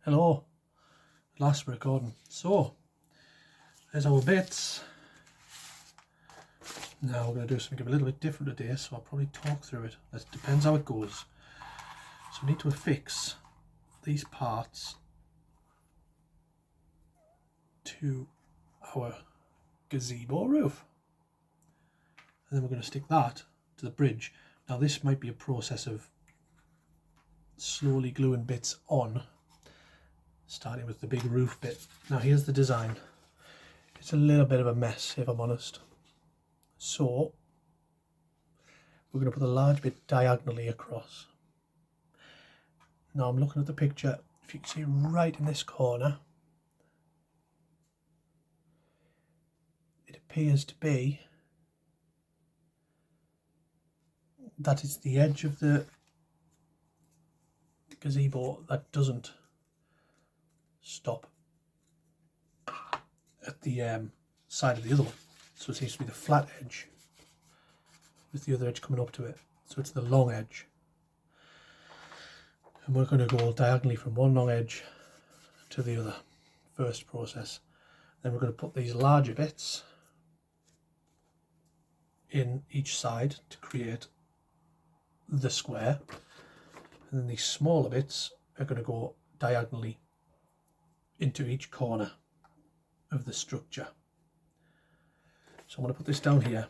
Hello, last recording. So, there's our bits. Now we're going to do something a little bit different today, so I'll probably talk through it. It depends how it goes. So we need to affix these parts to our gazebo roof. And then we're going to stick that to the bridge. Now this might be a process of slowly gluing bits on, starting with the big roof bit. Now here's the design. It's a little bit of a mess, if I'm honest. So we're going to put a large bit diagonally across. Now I'm looking at the picture. If you can see right in this corner, it appears to be that it's the edge of the gazebo that doesn't stop at the side of the other one. So it seems to be the flat edge with the other edge coming up to it. So it's the long edge. And we're going to go diagonally from one long edge to the other. First process. Then we're going to put these larger bits in each side to create the square. And then these smaller bits are going to go diagonally into each corner of the structure. So I'm going to put this down here.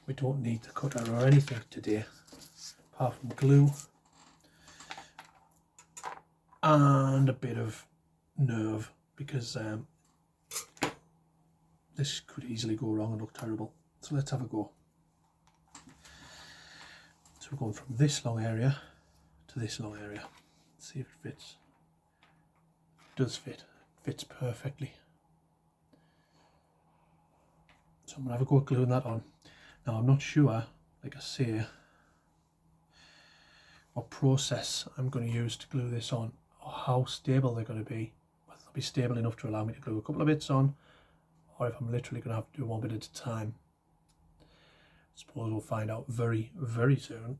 We don't need the cutter or anything today, apart from glue and a bit of nerve, because this could easily go wrong and look terrible. So let's have a go. So we're going from this long area to this long area. Let's see if it fits. It does fit. It fits perfectly. So I'm going to have a go at gluing that on. Now I'm not sure, like I say, what process I'm going to use to glue this on, or how stable they're going to be. Whether they'll be stable enough to allow me to glue a couple of bits on, or if I'm literally going to have to do one bit at a time. I suppose we'll find out very, very soon.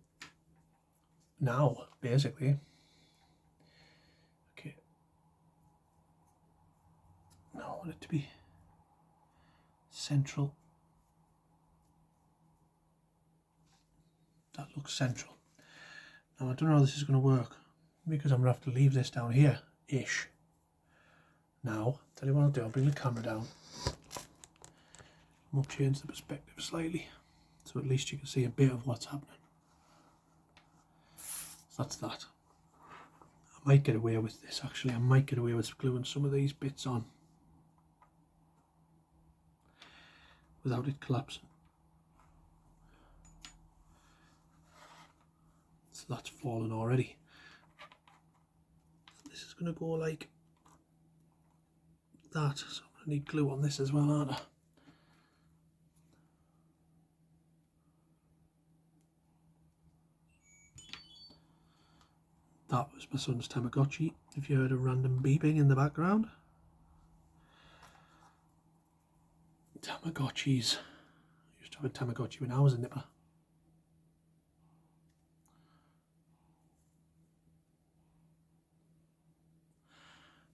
Now, basically. Okay. Now I want it to be central. That looks central. Now I don't know how this is going to work, because I'm going to have to leave this down here ish. Now tell you what I'll do, I'll bring the camera down. I'll change the perspective slightly, so at least you can see a bit of what's happening. So that's that. I might get away with this actually. I might get away with gluing some of these bits on without it collapsing. So that's fallen already. So this is going to go like that. So I'm going to need glue on this as well, aren't I? That was my son's Tamagotchi, if you heard a random beeping in the background. Tamagotchis. I used to have a Tamagotchi when I was a nipper.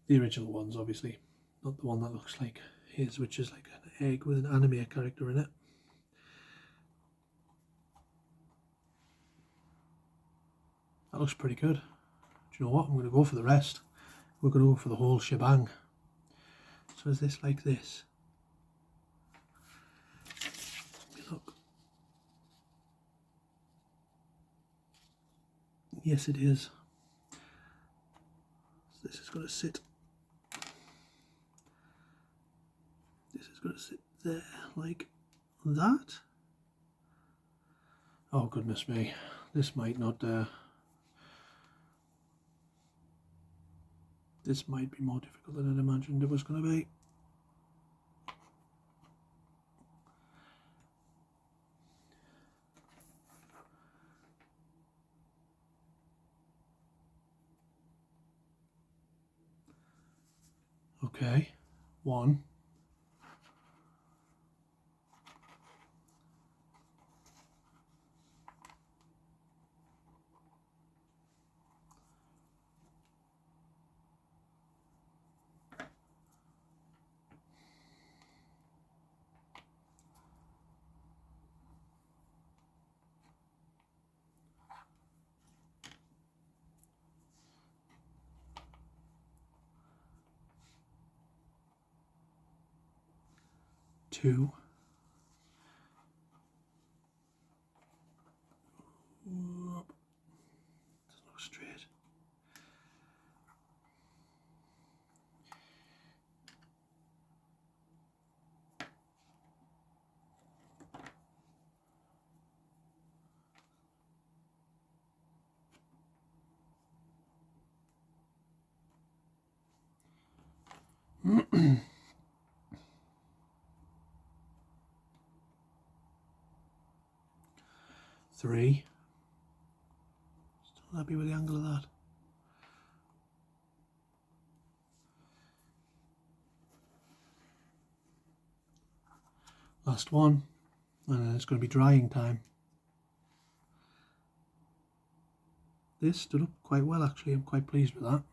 The original ones, obviously, not the one that looks like his, which is like an egg with an anime character in it. That looks pretty good. Do you know what? I'm going to go for the rest. We're going to go for the whole shebang. So is this like this? Look. Yes, it is. So this is going to sit. This is going to sit there like that. Oh goodness me, this might not. This might be more difficult than I'd imagined it was going to be. Okay, one. 2. Doesn't look straight. Three. Still happy with the angle of that. Last one, and then it's going to be drying time. This stood up quite well actually, I'm quite pleased with that.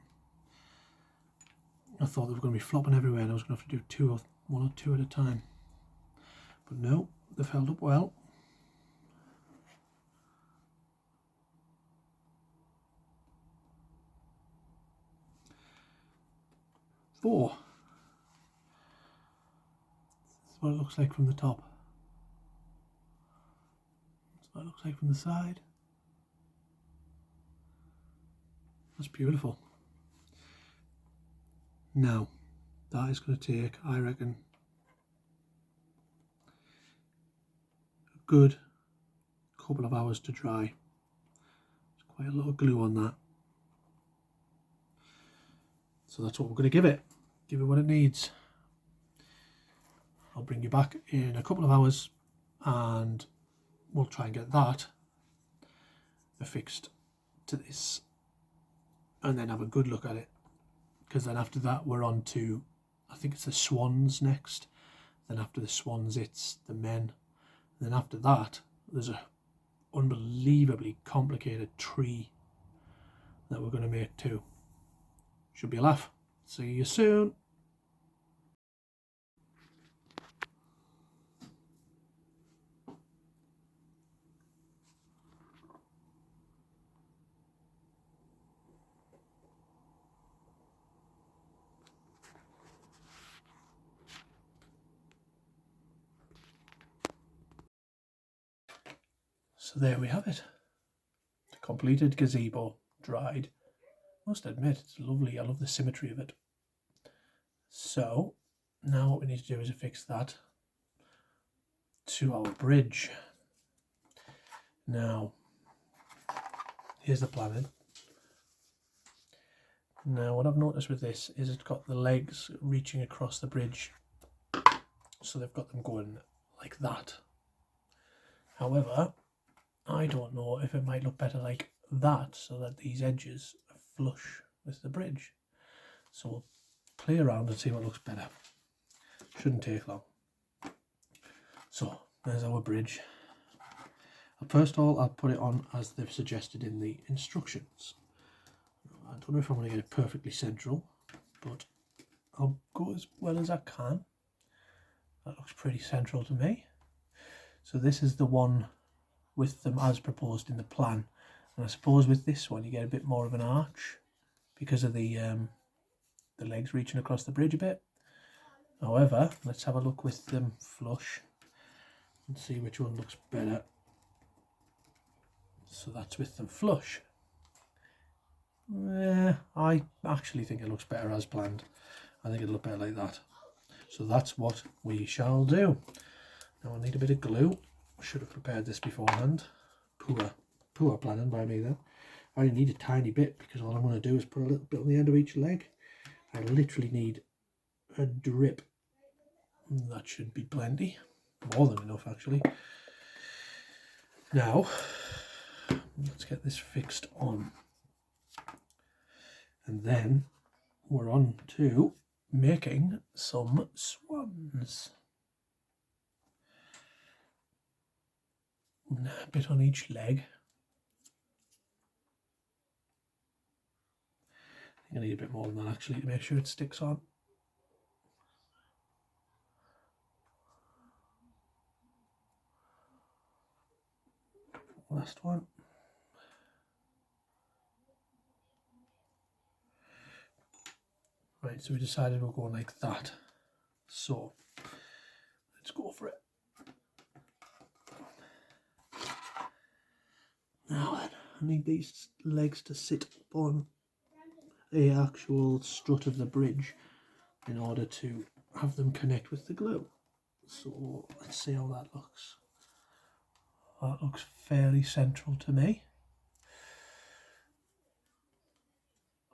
I thought they were going to be flopping everywhere and I was going to have to do one or two at a time. But no, they've held up well. Four. This is what it looks like from the top. That's what it looks like from the side. That's beautiful. Now, that is going to take, I reckon, a good couple of hours to dry. There's quite a lot of glue on that. So that's what we're going to give it. Give it what it needs. I'll bring you back in a couple of hours and we'll try and get that affixed to this and then have a good look at it. Because then after that we're on to, I think it's the swans next. Then after the swans it's the men. And then after that there's a unbelievably complicated tree that we're going to make too. Should be a laugh. See you soon. So there we have it. The completed gazebo, dried. Must admit, it's lovely. I love the symmetry of it. So now what we need to do is affix that to our bridge. Now, here's the planning. Now, what I've noticed with this is it's got the legs reaching across the bridge. So they've got them going like that. However, I don't know if it might look better like that, so that these edges are flush with the bridge. So we'll play around and see what looks better. Shouldn't take long. So there's our bridge. First of all, I'll put it on as they've suggested in the instructions. I don't know if I'm going to get it perfectly central, but I'll go as well as I can. That looks pretty central to me. So this is the one with them as proposed in the plan. And I suppose with this one you get a bit more of an arch because of the legs reaching across the bridge a bit. However, let's have a look with them flush and see which one looks better. So that's with them flush. I actually think it looks better as planned. I think it'll look better like that. So that's what we shall do. Now I need a bit of glue. I should have prepared this beforehand. Poor planning by me then. I only need a tiny bit because all I'm going to do is put a little bit on the end of each leg. I literally need a drip. That should be plenty. More than enough actually. Now, let's get this fixed on. And then we're on to making some swans. A bit on each leg. I think I need a bit more than that actually to make sure it sticks on. Last one. Right, so we decided we're going like that. So Let's go for it. Now then, I need these legs to sit upon the actual strut of the bridge in order to have them connect with the glue. So let's see how that looks. That looks fairly central to me.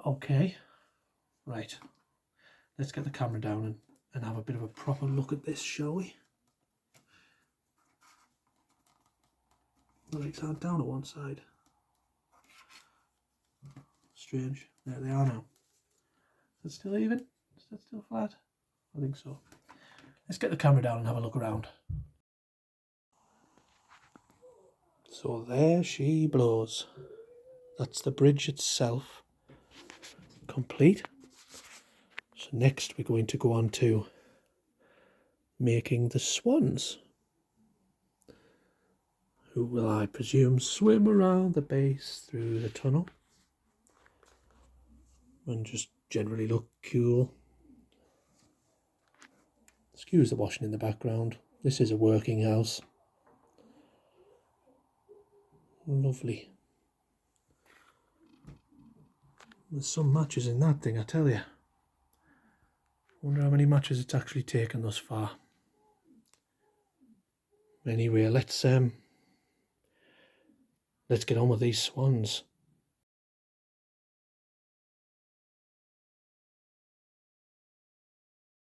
Okay, right. Let's get the camera down and have a bit of a proper look at this, shall we? The legs aren't down at one side. Strange. There they are now. Is it still even? Is that still flat? I think so. Let's get the camera down and have a look around. So there she blows. That's the bridge itself, complete. So next we're going to go on to making the swans, who will, I presume, swim around the base through the tunnel and just generally look cool. Excuse the washing in the background. This is a working house. Lovely. There's some matches in that thing, I tell you. Wonder how many matches it's actually taken thus far. Anyway, let's get on with these swans.